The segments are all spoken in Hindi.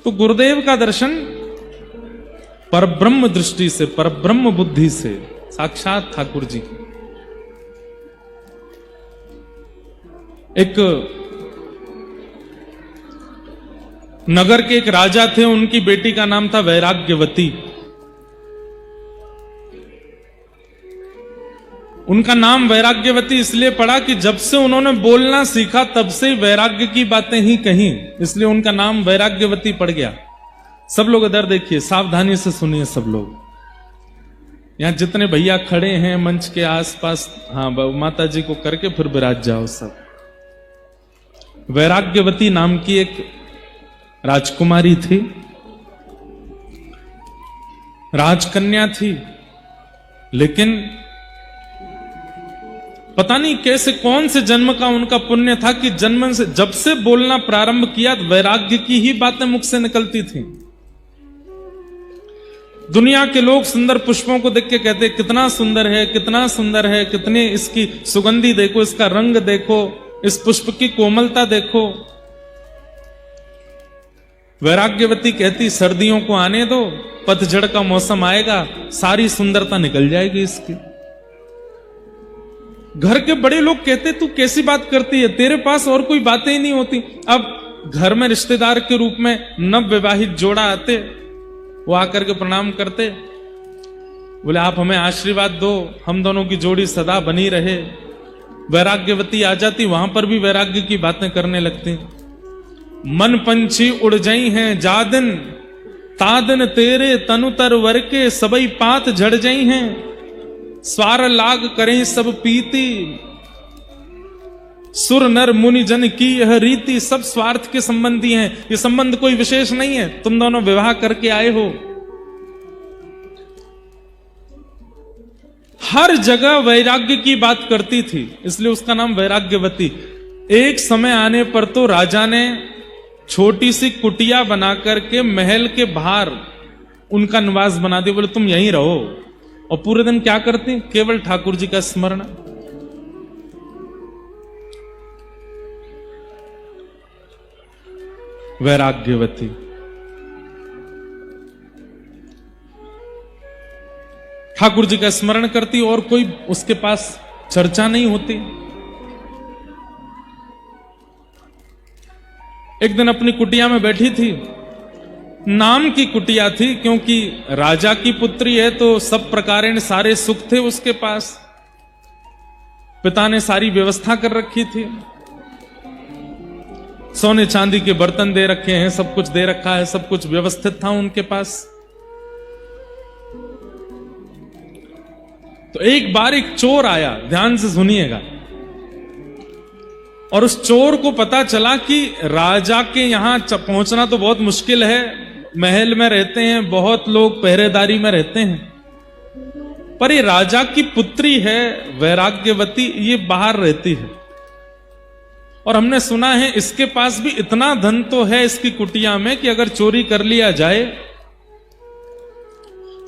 तो गुरुदेव का दर्शन परब्रह्म दृष्टि से, परब्रह्म बुद्धि से, साक्षात ठाकुर जी। एक नगर के एक राजा थे, उनकी बेटी का नाम था वैराग्यवती। उनका नाम वैराग्यवती इसलिए पड़ा कि जब से उन्होंने बोलना सीखा तब से वैराग्य की बातें ही कहीं, इसलिए उनका नाम वैराग्यवती पड़ गया। सब लोग इधर देखिए, सावधानी से सुनिए सब लोग। यहां जितने भैया खड़े हैं मंच के आसपास, हाँ माता जी को करके फिर विराज जाओ सब। वैराग्यवती नाम की एक राजकुमारी थी, राजकन्या थी, लेकिन पता नहीं कैसे कौन से जन्म का उनका पुण्य था कि जन्म से जब से बोलना प्रारंभ किया वैराग्य की ही बातें मुख से निकलती थी। दुनिया के लोग सुंदर पुष्पों को देख के कहते कितना सुंदर है, कितना सुंदर है, कितनी इसकी सुगंधी देखो, इसका रंग देखो, इस पुष्प की कोमलता देखो। वैराग्यवती कहती सर्दियों को आने दो, पतझड़ का मौसम आएगा, सारी सुंदरता निकल जाएगी इसकी। घर के बड़े लोग कहते तू कैसी बात करती है, तेरे पास और कोई बातें ही नहीं होती। अब घर में रिश्तेदार के रूप में नव विवाहित जोड़ा आते, वो आकर के प्रणाम करते, बोले आप हमें आशीर्वाद दो, हम दोनों की जोड़ी सदा बनी रहे। वैराग्यवती आ जाती, वहां पर भी वैराग्य की बातें करने लगती। मन पंछी उड़ जाई हैं जादिन, तादिन तेरे तनु तर वर के, सबई पात झड़ जाई हैं, स्वार लाग करें सब पीती, सुर नर मुनि जन की यह रीति। सब स्वार्थ के संबंधी हैं, ये संबंध कोई विशेष नहीं है, तुम दोनों विवाह करके आए हो। हर जगह वैराग्य की बात करती थी, इसलिए उसका नाम वैराग्यवती। एक समय आने पर तो राजा ने छोटी सी कुटिया बनाकर के महल के बाहर उनका निवास बना दिया, बोले तुम यहीं रहो। और पूरे दिन क्या करती, केवल ठाकुर जी का स्मरण। वैराग्यवती ठाकुर जी का स्मरण करती और कोई उसके पास चर्चा नहीं होती। एक दिन अपनी कुटिया में बैठी थी, नाम की कुटिया थी क्योंकि राजा की पुत्री है तो सब प्रकारेण सारे सुख थे उसके पास, पिता ने सारी व्यवस्था कर रखी थी, सोने चांदी के बर्तन दे रखे हैं, सब कुछ दे रखा है, सब कुछ व्यवस्थित था उनके पास। तो एक बार एक चोर आया, ध्यान से सुनिएगा, और उस चोर को पता चला कि राजा के यहां पहुंचना तो बहुत मुश्किल है, महल में रहते हैं, बहुत लोग पहरेदारी में रहते हैं, पर ये राजा की पुत्री है वैराग्यवती, ये बाहर रहती है। और हमने सुना है इसके पास भी इतना धन तो है इसकी कुटिया में कि अगर चोरी कर लिया जाए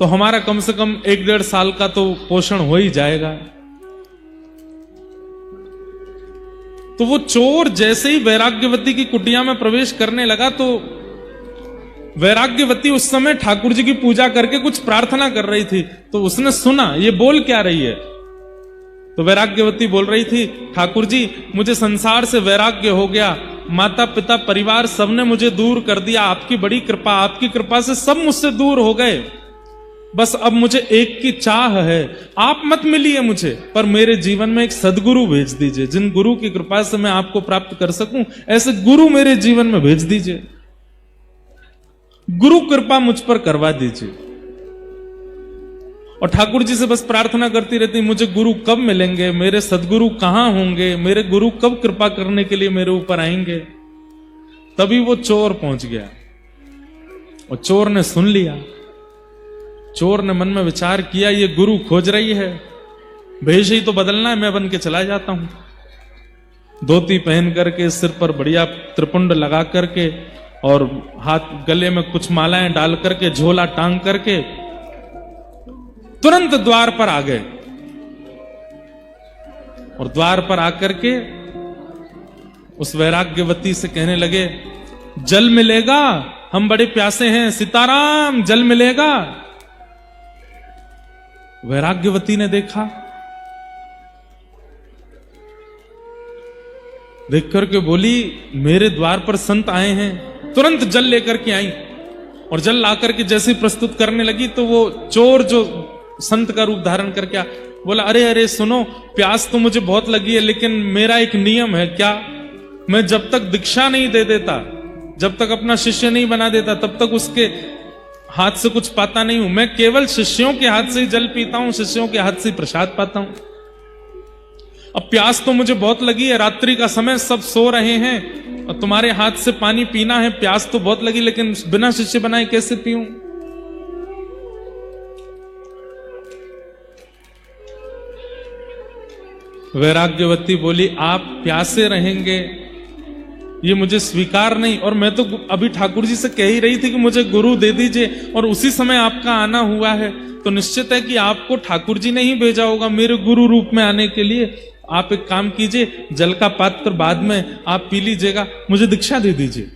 तो हमारा कम से कम 1-1.5 साल का तो पोषण हो ही जाएगा। तो वो चोर जैसे ही वैराग्यवती की कुटिया में प्रवेश करने लगा तो वैराग्यवती उस समय ठाकुर जी की पूजा करके कुछ प्रार्थना कर रही थी, तो उसने सुना ये बोल क्या रही है। तो वैराग्यवती बोल रही थी, ठाकुर जी मुझे संसार से वैराग्य हो गया, माता पिता परिवार सबने मुझे दूर कर दिया, आपकी बड़ी कृपा, आपकी कृपा से सब मुझसे दूर हो गए, बस अब मुझे एक की चाह है, आप मत मिलिए मुझे, पर मेरे जीवन में एक सदगुरु भेज दीजिए, जिन गुरु की कृपा से मैं आपको प्राप्त कर सकूं, ऐसे गुरु मेरे जीवन में भेज दीजिए, गुरु कृपा मुझ पर करवा दीजिए। और ठाकुर जी से बस प्रार्थना करती रहती, मुझे गुरु कब मिलेंगे, मेरे सदगुरु कहां होंगे, मेरे गुरु कब कृपा करने के लिए मेरे ऊपर आएंगे। तभी वो चोर पहुंच गया और चोर ने सुन लिया। चोर ने मन में विचार किया, ये गुरु खोज रही है, भेष ही तो बदलना है, मैं बन के चला जाता हूं। धोती पहन करके, सिर पर बढ़िया त्रिपुंड लगा करके और हाथ गले में कुछ मालाएं डाल करके, झोला टांग करके तुरंत द्वार पर आ गए। और द्वार पर आकर के उस वैराग्यवती से कहने लगे, जल मिलेगा हम बड़े प्यासे हैं, सीताराम जल मिलेगा। वैराग्यवती ने देखा, देख करके बोली मेरे द्वार पर संत आए हैं, तुरंत जल लेकर के आई। और जल ला करके जैसे प्रस्तुत करने लगी तो वो चोर जो संत का रूप धारण करके बोला, अरे अरे सुनो, प्यास तो मुझे बहुत लगी है, लेकिन मेरा एक नियम है। क्या? मैं जब तक दीक्षा नहीं दे देता, जब तक अपना शिष्य नहीं बना देता, तब तक उसके हाथ से कुछ पाता नहीं हूं। मैं केवल शिष्यों के हाथ से ही जल पीता हूं, शिष्यों के हाथ से ही प्रसाद पाता हूं। अब प्यास तो मुझे बहुत लगी है, रात्रि का समय, सब सो रहे हैं और तुम्हारे हाथ से पानी पीना है, प्यास तो बहुत लगी, लेकिन बिना शिष्य बनाए कैसे पीऊं? वैराग्यवती बोली, आप प्यासे रहेंगे ये मुझे स्वीकार नहीं, और मैं तो अभी ठाकुर जी से कह ही रही थी कि मुझे गुरु दे दीजिए, और उसी समय आपका आना हुआ है, तो निश्चित है कि आपको ठाकुर जी ने ही भेजा होगा मेरे गुरु रूप में आने के लिए। आप एक काम कीजिए, जल का पात्र बाद में आप पी लीजिएगा, मुझे दीक्षा दे दीजिए।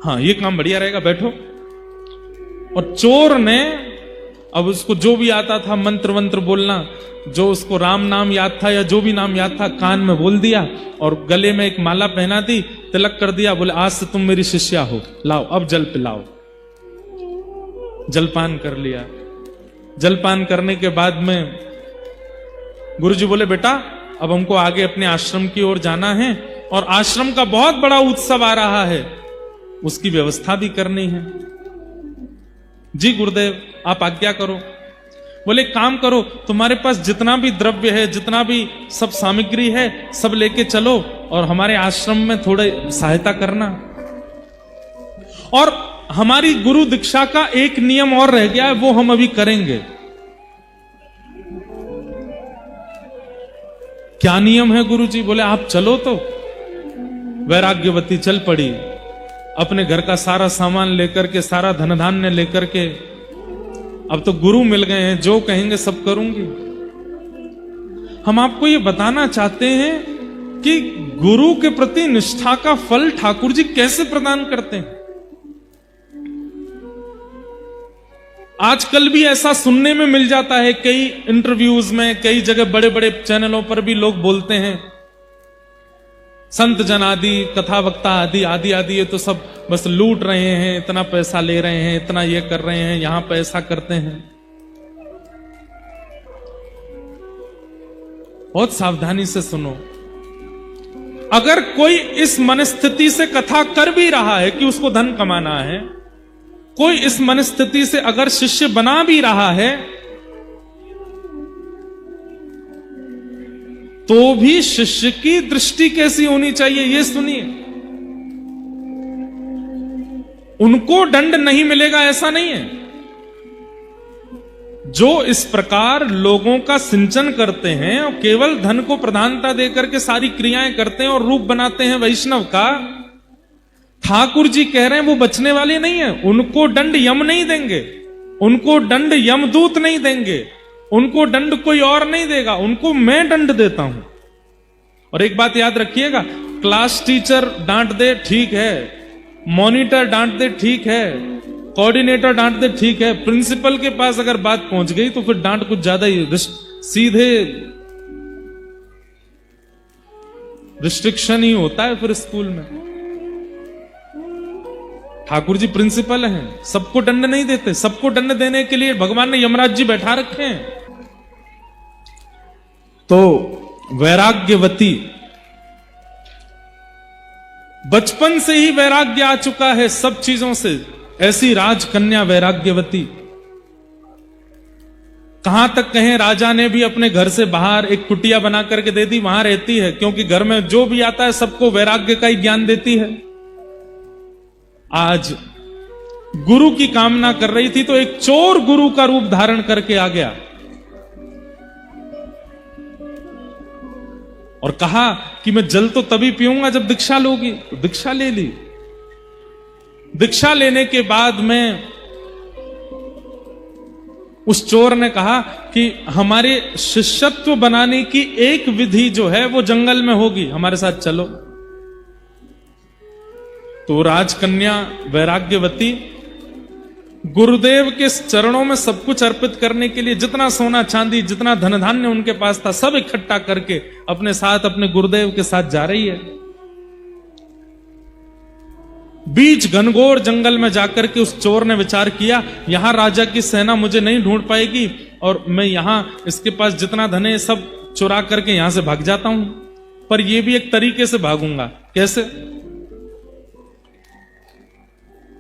हाँ, ये काम बढ़िया रहेगा, बैठो। और चोर ने अब उसको जो भी आता था मंत्र वंत्र बोलना, जो उसको राम नाम याद था या जो भी नाम याद था, कान में बोल दिया और गले में एक माला पहना दी, तिलक कर दिया, बोले आज से तुम मेरी शिष्या हो, लाओ अब जल पिलाओ। जलपान कर लिया। जलपान करने के बाद में गुरुजी बोले, बेटा अब हमको आगे अपने आश्रम की ओर जाना है और आश्रम का बहुत बड़ा उत्सव आ रहा है, उसकी व्यवस्था भी करनी है। जी गुरुदेव, आप आज्ञा करो। बोले काम करो, तुम्हारे पास जितना भी द्रव्य है, जितना भी सब सामग्री है, सब लेके चलो और हमारे आश्रम में थोड़े सहायता करना। और हमारी गुरु दीक्षा का एक नियम और रह गया है, वो हम अभी करेंगे। क्या नियम है गुरुजी? बोले आप चलो। तो वैराग्यवती चल पड़ी, अपने घर का सारा सामान लेकर के, सारा धन धान्य लेकर के। अब तो गुरु मिल गए हैं, जो कहेंगे सब करूंगी। हम आपको ये बताना चाहते हैं कि गुरु के प्रति निष्ठा का फल ठाकुर जी कैसे प्रदान करते हैं। आजकल भी ऐसा सुनने में मिल जाता है, कई इंटरव्यूज में, कई जगह बड़े बड़े चैनलों पर भी लोग बोलते हैं, संत जन आदि, कथा वक्ता आदि आदि आदि ये तो सब बस लूट रहे हैं, इतना पैसा ले रहे हैं, इतना ये कर रहे हैं, यहां पैसा करते हैं। बहुत सावधानी से सुनो। अगर कोई इस मनस्थिति से कथा कर भी रहा है कि उसको धन कमाना है, कोई इस मनस्थिति से अगर शिष्य बना भी रहा है, तो भी शिष्य की दृष्टि कैसी होनी चाहिए ये सुनिए। उनको दंड नहीं मिलेगा ऐसा नहीं है। जो इस प्रकार लोगों का सिंचन करते हैं और केवल धन को प्रधानता देकर के सारी क्रियाएं करते हैं और रूप बनाते हैं वैष्णव का, ठाकुर जी कह रहे हैं वो बचने वाले नहीं है। उनको दंड यम नहीं देंगे, उनको दंड यमदूत नहीं देंगे, उनको दंड कोई और नहीं देगा, उनको मैं दंड देता हूं। और एक बात याद रखिएगा, क्लास टीचर डांट दे ठीक है, मॉनिटर डांट दे ठीक है, कोऑर्डिनेटर डांट दे ठीक है, प्रिंसिपल के पास अगर बात पहुंच गई तो फिर डांट कुछ ज्यादा ही सीधे रिस्ट्रिक्शन ही होता है फिर स्कूल में। ठाकुर जी प्रिंसिपल हैं, सबको दंड नहीं देते। सबको दंड देने के लिए भगवान ने यमराज जी बैठा रखे हैं। तो वैराग्यवती, बचपन से ही वैराग्य आ चुका है सब चीजों से, ऐसी राजकन्या वैराग्यवती। कहां तक कहें, राजा ने भी अपने घर से बाहर एक कुटिया बना करके दे दी, वहां रहती है, क्योंकि घर में जो भी आता है सबको वैराग्य का ही ज्ञान देती है। आज गुरु की कामना कर रही थी तो एक चोर गुरु का रूप धारण करके आ गया और कहा कि मैं जल तो तभी पीऊंगा जब दीक्षा लोगी। तो दीक्षा ले ली। दीक्षा लेने के बाद में उस चोर ने कहा कि हमारे शिष्यत्व बनाने की एक विधि जो है वो जंगल में होगी, हमारे साथ चलो। तो राजकन्या वैराग्यवती गुरुदेव के चरणों में सब कुछ अर्पित करने के लिए जितना सोना चांदी जितना धन धान्य उनके पास था सब इकट्ठा करके अपने साथ अपने गुरुदेव के साथ जा रही है। बीच घनघोर जंगल में जाकर के उस चोर ने विचार किया, यहां राजा की सेना मुझे नहीं ढूंढ पाएगी और मैं यहां इसके पास जितना धन है सब चुरा करके यहां से भाग जाता हूं, पर यह भी एक तरीके से भागूंगा। कैसे?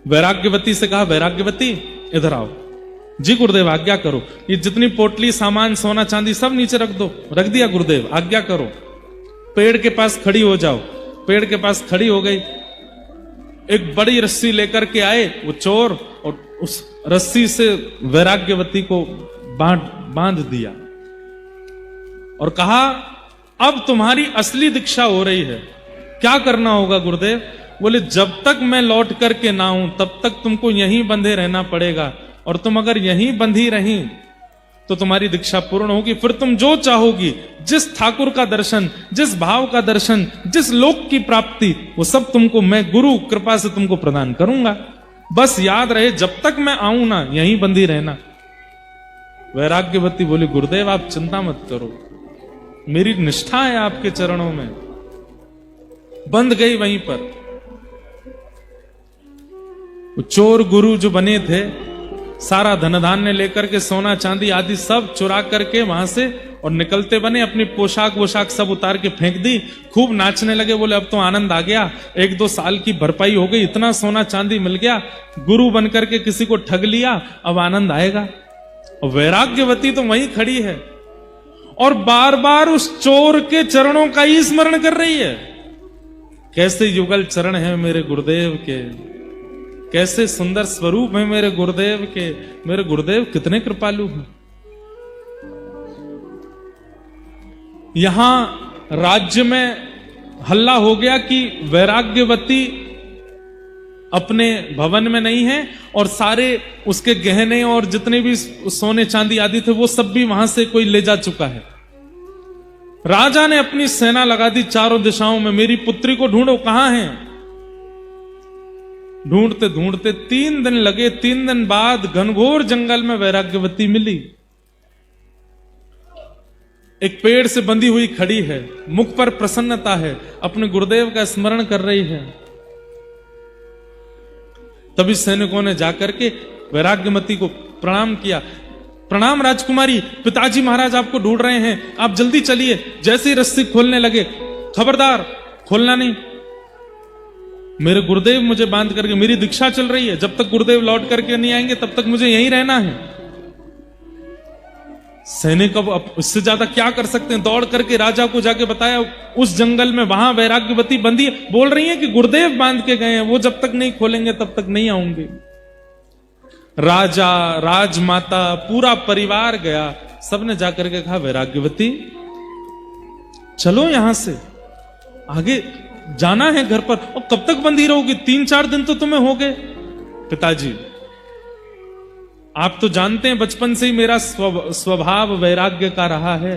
वैराग्यवती से कहा, वैराग्यवती इधर आओ। जी गुरुदेव आज्ञा करो। ये जितनी पोटली सामान सोना चांदी सब नीचे रख दो। रख दिया गुरुदेव, आज्ञा करो। पेड़ के पास खड़ी हो जाओ। पेड़ के पास खड़ी हो गई। एक बड़ी रस्सी लेकर के आए वो चोर और उस रस्सी से वैराग्यवती को बांध दिया और कहा, अब तुम्हारी असली दीक्षा हो रही है। क्या करना होगा गुरुदेव? बोले, जब तक मैं लौट करके ना आऊं तब तक तुमको यहीं बंधे रहना पड़ेगा, और तुम अगर यहीं बंधी रही तो तुम्हारी दीक्षा पूर्ण होगी। फिर तुम जो चाहोगी, जिस ठाकुर का दर्शन, जिस भाव का दर्शन, जिस लोक की प्राप्ति, वो सब तुमको मैं गुरु कृपा से तुमको प्रदान करूंगा। बस याद रहे जब तक मैं आऊं ना यहीं बंधी रहना। वैराग्यवती बोली, गुरुदेव आप चिंता मत करो, मेरी निष्ठा है आपके चरणों में। बंध गई वहीं पर। चोर गुरु जो बने थे सारा धन धान्य लेकर के सोना चांदी आदि सब चुरा करके वहां से और निकलते बने। अपनी पोशाक वोशाक सब उतार के फेंक दी। खूब नाचने लगे। बोले, अब तो आनंद आ गया, 1-2 साल की भरपाई हो गई, इतना सोना चांदी मिल गया, गुरु बनकर के किसी को ठग लिया, अब आनंद आएगा। और वैराग्यवती तो वहीं खड़ी है और बार बार उस चोर के चरणों का ही स्मरण कर रही है। कैसे युगल चरण है मेरे गुरुदेव के, कैसे सुंदर स्वरूप है मेरे गुरुदेव के, मेरे गुरुदेव कितने कृपालु हैं। यहां राज्य में हल्ला हो गया कि वैराग्यवती अपने भवन में नहीं है और सारे उसके गहने और जितने भी सोने चांदी आदि थे वो सब भी वहां से कोई ले जा चुका है। राजा ने अपनी सेना लगा दी चारों दिशाओं में, मेरी पुत्री को ढूंढो, कहां है। ढूंढते ढूंढते 3 दिन लगे। 3 दिन बाद घनघोर जंगल में वैराग्यवती मिली। एक पेड़ से बंधी हुई खड़ी है, मुख पर प्रसन्नता है, अपने गुरुदेव का स्मरण कर रही है। तभी सैनिकों ने जाकर के वैराग्यवती को प्रणाम किया। प्रणाम राजकुमारी, पिताजी महाराज आपको ढूंढ रहे हैं, आप जल्दी चलिए। जैसे ही रस्सी खोलने लगे, खबरदार खोलना नहीं, मेरे गुरुदेव मुझे बांध करके, मेरी दीक्षा चल रही है, जब तक गुरुदेव लौट करके नहीं आएंगे तब तक मुझे यहीं रहना है। सैनिक अब इससे ज्यादा क्या कर सकते हैं, दौड़ करके राजा को जाके बताया, उस जंगल में वहां वैराग्यवती बंदी है, बोल रही है कि गुरुदेव बांध के गए हैं, वो जब तक नहीं खोलेंगे तब तक नहीं आऊंगी। राजा, राजमाता, पूरा परिवार गया। सबने जाकर के कहा, वैराग्यवती चलो यहां से, आगे जाना है घर पर। और कब तक बंधी रहोगी? 3-4 दिन तो तुम्हें हो गए। पिताजी आप तो जानते हैं बचपन से ही मेरा स्वभाव वैराग्य का रहा है।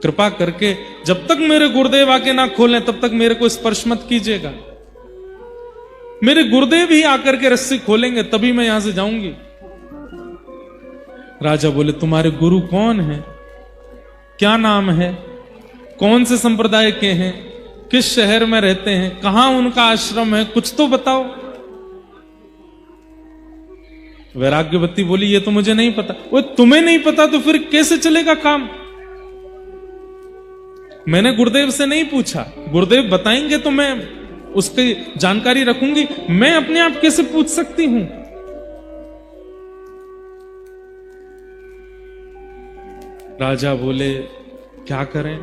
कृपा करके जब तक मेरे गुरुदेव आके ना खोलें तब तक मेरे को स्पर्श मत कीजिएगा। मेरे गुरुदेव ही आकर के रस्सी खोलेंगे तभी मैं यहां से जाऊंगी। राजा बोले, तुम्हारे गुरु कौन है, क्या नाम है, कौन से संप्रदाय के हैं, किस शहर में रहते हैं, कहां उनका आश्रम है, कुछ तो बताओ। वैराग्यवती बोली, ये तो मुझे नहीं पता। वो तुम्हें नहीं पता तो फिर कैसे चलेगा काम? मैंने गुरुदेव से नहीं पूछा, गुरुदेव बताएंगे तो मैं उसकी जानकारी रखूंगी, मैं अपने आप कैसे पूछ सकती हूं? राजा बोले, क्या करें?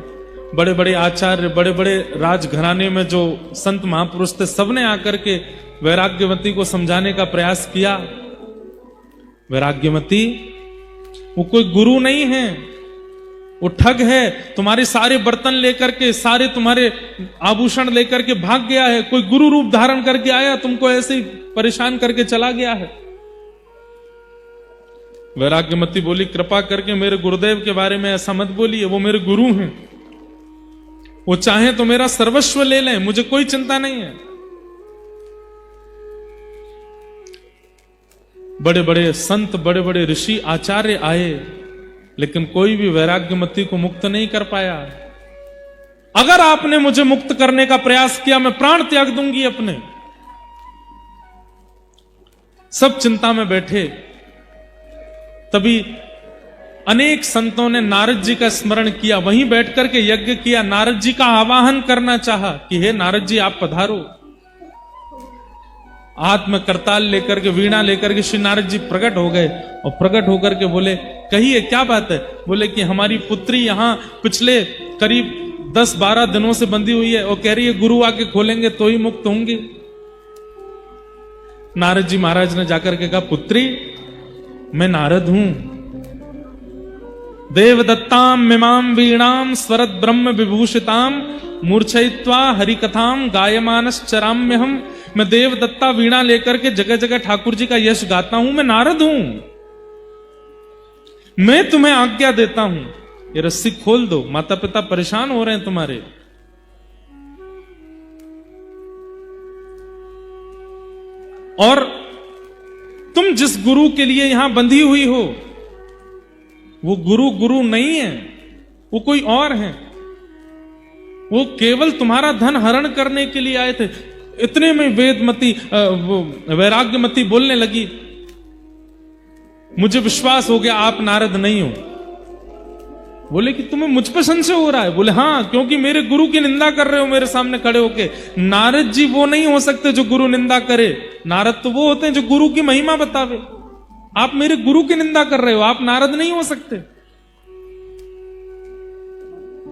बड़े बड़े आचार्य, बड़े बड़े राजघराने में जो संत महापुरुष थे, सबने आकर के वैराग्यवती को समझाने का प्रयास किया। वैराग्यवती वो कोई गुरु नहीं है, वो ठग है। तुम्हारे सारे बर्तन लेकर के, सारे तुम्हारे आभूषण लेकर के भाग गया है। कोई गुरु रूप धारण करके आया, तुमको ऐसे ही परेशान करके चला गया है। वैराग्यवती बोली, कृपा करके मेरे गुरुदेव के बारे में ऐसा मत बोलिए, वो मेरे गुरु हैं। वो चाहे तो मेरा सर्वस्व ले लें, मुझे कोई चिंता नहीं है। बड़े बड़े संत, बड़े बड़े ऋषि आचार्य आए, लेकिन कोई भी वैराग्यमती को मुक्त नहीं कर पाया। अगर आपने मुझे मुक्त करने का प्रयास किया, मैं प्राण त्याग दूंगी अपने। सब चिंता में बैठे। तभी अनेक संतों ने नारद जी का स्मरण किया, वहीं बैठ करके यज्ञ किया, नारद जी का आवाहन करना चाहा कि हे नारद जी आप पधारो। हाथ में करताल लेकर के, वीणा लेकर के श्री नारद जी प्रकट हो गए और प्रकट होकर के बोले, कहिए क्या बात है। बोले कि हमारी पुत्री यहां पिछले करीब 10-12 दिनों से बंधी हुई है और कह रही है गुरु आके खोलेंगे तो ही मुक्त होंगी। नारद जी महाराज ने जाकर के कहा, पुत्री मैं नारद हूं, देवदत्ताम मिमाम वीणाम स्वरत ब्रह्म विभूषिताम मूर्छयित्वा हरिकथाम गायमानश्चराम्य हम। मैं देवदत्ता वीणा लेकर के जगह जगह ठाकुर जी का यश गाता हूं, मैं नारद हूं। मैं तुम्हें आज्ञा देता हूं, ये रस्सी खोल दो, माता पिता परेशान हो रहे हैं तुम्हारे। और तुम जिस गुरु के लिए यहां बंधी हुई हो, वो गुरु नहीं है, वो कोई और है। वो केवल तुम्हारा धन हरण करने के लिए आए थे। इतने में वेदमती वैराग्यमती बोलने लगी, मुझे विश्वास हो गया आप नारद नहीं हो। बोले कि तुम्हें मुझ पर संशय हो रहा है। बोले हाँ, क्योंकि मेरे गुरु की निंदा कर रहे हो मेरे सामने खड़े होके। नारद जी वो नहीं हो सकते जो गुरु निंदा करे। नारद तो वो होते हैं जो गुरु की महिमा बतावे। आप मेरे गुरु की निंदा कर रहे हो, आप नारद नहीं हो सकते।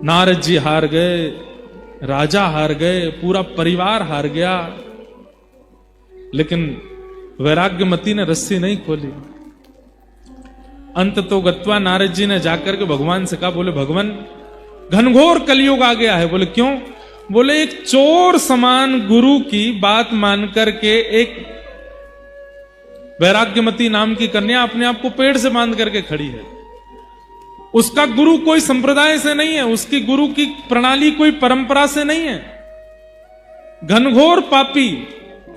नारद जी हार गए, राजा हार गए, पूरा परिवार हार गया, लेकिन वैराग्यमती ने रस्सी नहीं खोली। अंत तो गत्वा नारद जी ने जाकर के भगवान से कहा, बोले भगवान घनघोर कलयुग आ गया है। बोले क्यों? बोले एक चोर समान गुरु की बात मान करके एक वैराग्यमती नाम की कन्या अपने आप को पेड़ से बांध करके खड़ी है। उसका गुरु कोई संप्रदाय से नहीं है, उसकी गुरु की प्रणाली कोई परंपरा से नहीं है। घनघोर पापी,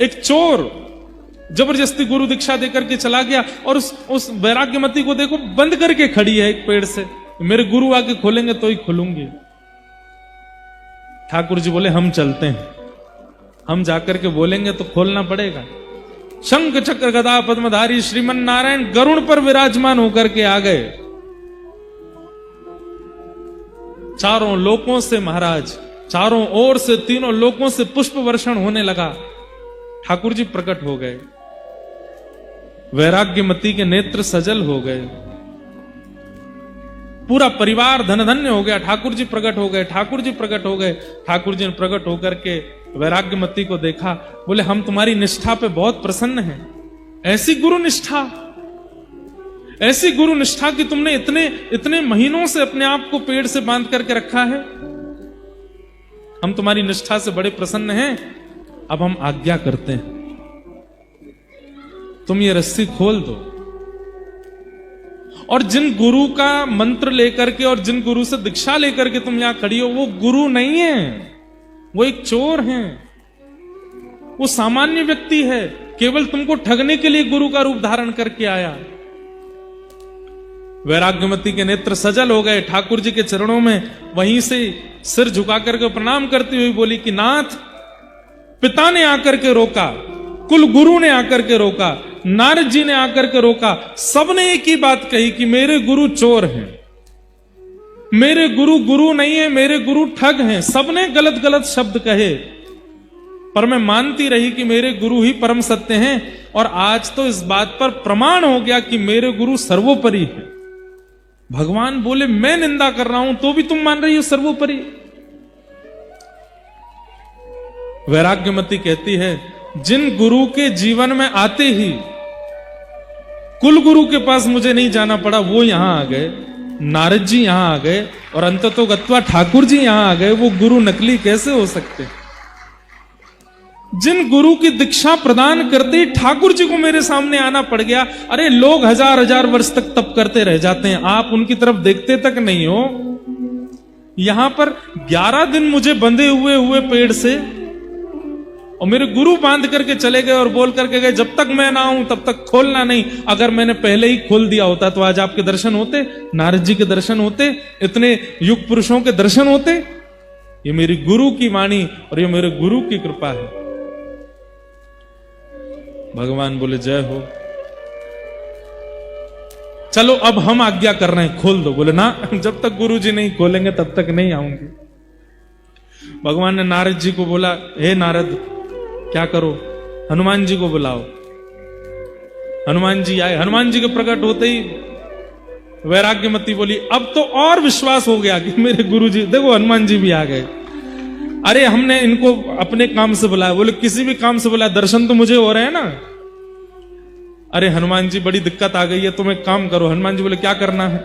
एक चोर जबरदस्ती गुरु दीक्षा देकर के चला गया और उस वैराग्यमती को देखो बंद करके खड़ी है एक पेड़ से। मेरे गुरु आके खोलेंगे तो ही खोलूंगी। ठाकुर जी बोले हम चलते हैं, हम जाकर के बोलेंगे तो खोलना पड़ेगा। शंख चक्र गदा पद्मधारी श्रीमन नारायण गरुड़ पर विराजमान होकर के आ गए। चारों लोकों से महाराज, चारों ओर से, तीनों लोकों से पुष्प वर्षण होने लगा। ठाकुर जी प्रकट हो गए, वैराग्यमती के नेत्र सजल हो गए, पूरा परिवार धन धन्य हो गया। ठाकुर जी प्रकट हो गए, ठाकुर जी प्रकट हो गए। ठाकुर जी ने प्रकट होकर के वैराग्यमती को देखा, बोले हम तुम्हारी निष्ठा पे बहुत प्रसन्न हैं। ऐसी गुरु निष्ठा, ऐसी गुरु निष्ठा कि तुमने इतने महीनों से अपने आप को पेड़ से बांध करके रखा है। हम तुम्हारी निष्ठा से बड़े प्रसन्न हैं। अब हम आज्ञा करते हैं, तुम ये रस्सी खोल दो। और जिन गुरु का मंत्र लेकर के और जिन गुरु से दीक्षा लेकर के तुम यहां खड़ी हो, वो गुरु नहीं है, वो एक चोर है, वो सामान्य व्यक्ति है, केवल तुमको ठगने के लिए गुरु का रूप धारण करके आया। वैराग्यमती के नेत्र सजल हो गए, ठाकुर जी के चरणों में वहीं से सिर झुका करके प्रणाम करती हुई बोली कि नाथ, पिता ने आकर के रोका, कुल गुरु ने आकर के रोका, नारद जी ने आकर के रोका, सबने एक ही बात कही कि मेरे गुरु चोर हैं, मेरे गुरु गुरु नहीं है, मेरे गुरु ठग हैं। सबने गलत गलत शब्द कहे, पर मैं मानती रही कि मेरे गुरु ही परम सत्य हैं। और आज तो इस बात पर प्रमाण हो गया कि मेरे गुरु सर्वोपरि है। भगवान बोले मैं निंदा कर रहा हूं तो भी तुम मान रही हो सर्वोपरि। वैराग्यमती कहती है, जिन गुरु के जीवन में आते ही कुल गुरु के पास मुझे नहीं जाना पड़ा, वो यहां आ गए, नारद जी यहां आ गए और अंततो गत्वा ठाकुर जी यहां आ गए। वो गुरु नकली कैसे हो सकते? जिन गुरु की दीक्षा प्रदान करते ही ठाकुर जी को मेरे सामने आना पड़ गया। अरे लोग हजार हजार वर्ष तक तप करते रह जाते हैं, आप उनकी तरफ देखते तक नहीं हो। यहां पर 11 दिन मुझे बंधे हुए पेड़ से, और मेरे गुरु बांध करके चले गए और बोल करके गए जब तक मैं ना आऊं तब तक खोलना नहीं। अगर मैंने पहले ही खोल दिया होता तो आज आपके दर्शन होते, नारद जी के दर्शन होते, इतने युग पुरुषों के दर्शन होते। ये मेरी गुरु की वाणी और ये मेरे गुरु की कृपा है। भगवान बोले जय हो। चलो अब हम आज्ञा कर रहे हैं, खोल दो। बोले ना, जब तक गुरु जी नहीं खोलेंगे तब तक नहीं आऊंगी। भगवान ने नारद जी को बोला, हे नारद क्या करो, हनुमान जी को बुलाओ। हनुमान जी आए। हनुमान जी के प्रकट होते ही वैराग्यमती बोली, अब तो और विश्वास हो गया कि मेरे गुरु जी, देखो हनुमान जी भी आ गए। अरे हमने इनको अपने काम से बुलाया। बोले किसी भी काम से बुलाया, दर्शन तो मुझे हो रहे हैं ना। अरे हनुमान जी बड़ी दिक्कत आ गई है, तुम एक काम करो। हनुमान जी बोले क्या करना है,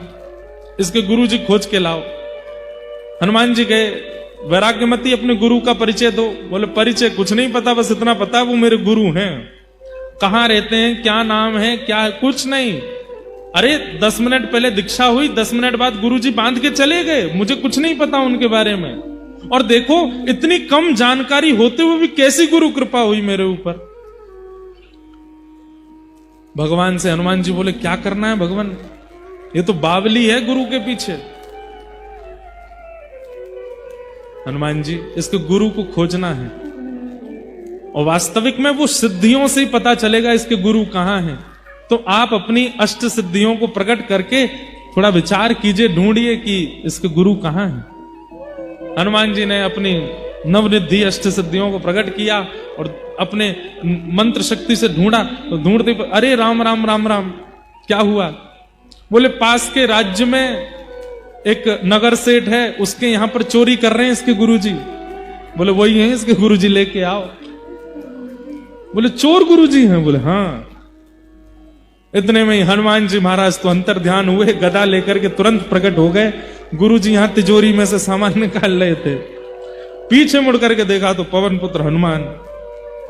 इसके गुरु जी खोज के लाओ। हनुमान जी गए, वैराग्यमती अपने गुरु का परिचय दो। बोले परिचय कुछ नहीं पता, बस इतना पता वो मेरे गुरु हैं। कहां रहते हैं, क्या नाम है, क्या, कुछ नहीं। अरे 10 मिनट पहले दीक्षा हुई, 10 मिनट बाद गुरुजी बांध के चले गए, मुझे कुछ नहीं पता उनके बारे में। और देखो इतनी कम जानकारी होते हुए भी कैसी गुरु कृपा हुई मेरे ऊपर। भगवान से हनुमान जी बोले क्या करना है भगवान, ये तो बावली है गुरु के पीछे। हनुमान जी इसके गुरु को खोजना है, और वास्तविक में वो सिद्धियों से ही पता चलेगा इसके गुरु कहां हैं। तो आप अपनी अष्ट सिद्धियों को प्रकट करके थोड़ा विचार कीजिए, ढूंढिए कि इसके गुरु कहां हैं। हनुमान जी ने अपनी नवनिधि अष्ट सिद्धियों को प्रकट किया और अपने मंत्र शक्ति से ढूंढा। तो ढूंढते अरे राम राम राम राम, क्या हुआ। बोले पास के राज्य में एक नगर सेठ है, उसके यहां पर चोरी कर रहे हैं इसके गुरुजी। बोले वही हैं इसके गुरुजी, लेके आओ। बोले चोर गुरुजी हैं। बोले हाँ। इतने में ही हनुमान जी महाराज तो अंतर ध्यान हुए, गदा लेकर के तुरंत प्रकट हो गए। गुरुजी यहां तिजोरी में से सामान निकाल रहे थे। पीछे मुड़ करके देखा तो पवन पुत्र हनुमान।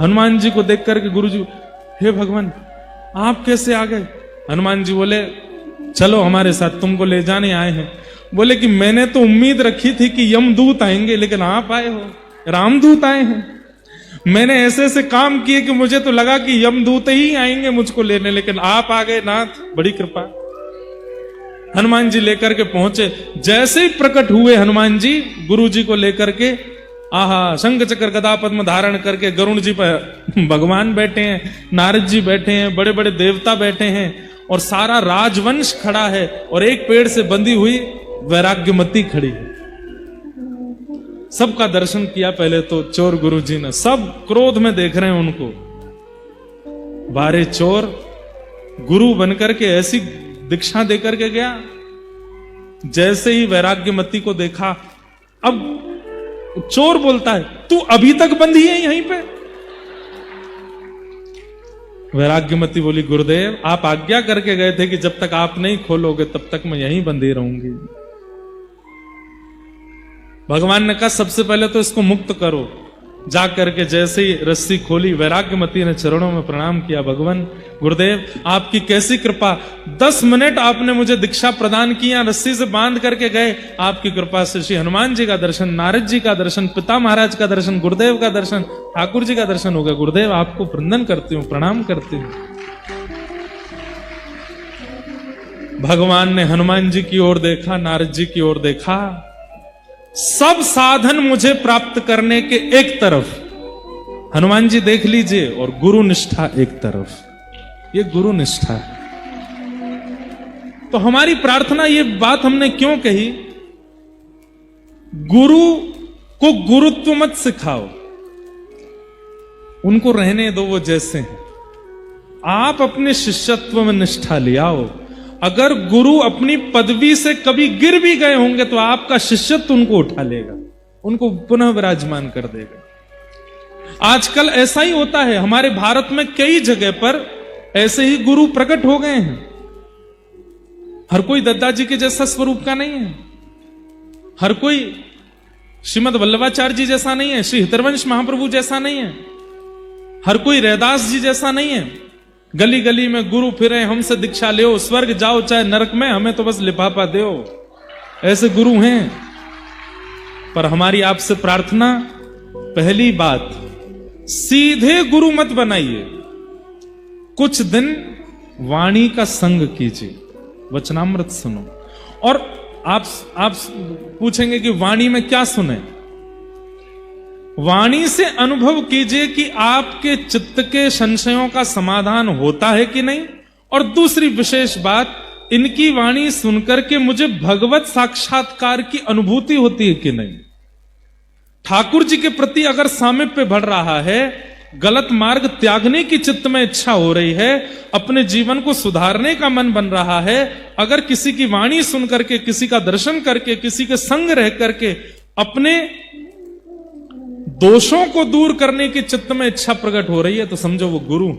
हनुमान जी को देख करके गुरुजी, हे भगवान आप कैसे आ गए। हनुमान जी बोले चलो हमारे साथ, तुमको ले जाने आए हैं। बोले कि मैंने तो उम्मीद रखी थी कि यमदूत आएंगे, लेकिन आप आए हो, रामदूत आए हैं। मैंने ऐसे ऐसे काम किए कि मुझे तो लगा कि यमदूत ही आएंगे मुझको लेने, लेकिन आप आ गए नाथ, बड़ी कृपा। हनुमान जी लेकर के पहुंचे। जैसे ही प्रकट हुए हनुमान जी गुरु जी को लेकर के, आहा शंख चक्र गदा पद्म धारण करके गरुण जी पर भगवान बैठे हैं, नारद जी बैठे हैं, बड़े बड़े देवता बैठे हैं, और सारा राजवंश खड़ा है, और एक पेड़ से बंधी हुई वैराग्यमती खड़ी है। सबका दर्शन किया पहले तो चोर गुरु जी ने, सब क्रोध में देख रहे हैं उनको। बारे चोर, गुरु बनकर के ऐसी दीक्षा देकर के गया। जैसे ही वैराग्यमती को देखा, अब चोर बोलता है तू अभी तक बंधी है यहीं पे। वैराग्यमती बोली गुरुदेव आप आज्ञा करके गए थे कि जब तक आप नहीं खोलोगे तब तक मैं यहीं बंधी रहूंगी। भगवान ने कहा सबसे पहले तो इसको मुक्त करो। जा करके जैसे ही रस्सी खोली, वैराग्यमती ने चरणों में प्रणाम किया। भगवान गुरुदेव आपकी कैसी कृपा, 10 मिनट आपने मुझे दीक्षा प्रदान किया, रस्सी से बांध करके गए। आपकी कृपा से श्री हनुमान जी का दर्शन, नारद जी का दर्शन, पिता महाराज का दर्शन, गुरुदेव का दर्शन, ठाकुर जी का दर्शन हो गया। गुरुदेव आपको वंदन करती हूं, प्रणाम करती हूं। भगवान ने हनुमान जी की ओर देखा, नारद जी की ओर देखा। सब साधन मुझे प्राप्त करने के एक तरफ, हनुमान जी देख लीजिए, और गुरु निष्ठा एक तरफ। ये गुरु निष्ठा है। तो हमारी प्रार्थना, ये बात हमने क्यों कही, गुरु को गुरुत्व मत सिखाओ, उनको रहने दो वो जैसे हैं। आप अपने शिष्यत्व में निष्ठा ले आओ। अगर गुरु अपनी पदवी से कभी गिर भी गए होंगे तो आपका शिष्यत्व उनको उठा लेगा, उनको पुनः विराजमान कर देगा। आजकल ऐसा ही होता है, हमारे भारत में कई जगह पर ऐसे ही गुरु प्रकट हो गए हैं। हर कोई दद्दा जी के जैसा स्वरूप का नहीं है, हर कोई श्रीमद वल्लभाचार्य जी जैसा नहीं है, श्री हितरवंश महाप्रभु जैसा नहीं है, हर कोई रैदास जी जैसा नहीं है। गली गली में गुरु फिरे, हमसे दीक्षा ले, स्वर्ग जाओ चाहे नरक में, हमें तो बस लिफाफा दो, ऐसे गुरु हैं। पर हमारी आपसे प्रार्थना, पहली बात, सीधे गुरु मत बनाइए। कुछ दिन वाणी का संग कीजिए, वचनामृत सुनो। और आप पूछेंगे कि वाणी में क्या सुने? वाणी से अनुभव कीजिए कि आपके चित्त के संशयों का समाधान होता है कि नहीं। और दूसरी विशेष बात, इनकी वाणी सुनकर के मुझे भगवत साक्षात्कार की अनुभूति होती है कि नहीं। ठाकुर जी के प्रति अगर सामीप्य बढ़ रहा है, गलत मार्ग त्यागने की चित्त में इच्छा हो रही है, अपने जीवन को सुधारने का मन बन रहा है, अगर किसी की वाणी सुन करके, किसी का दर्शन करके, किसी के संग रह करके अपने दोषों को दूर करने की चित्त में इच्छा प्रकट हो रही है, तो समझो वो गुरु।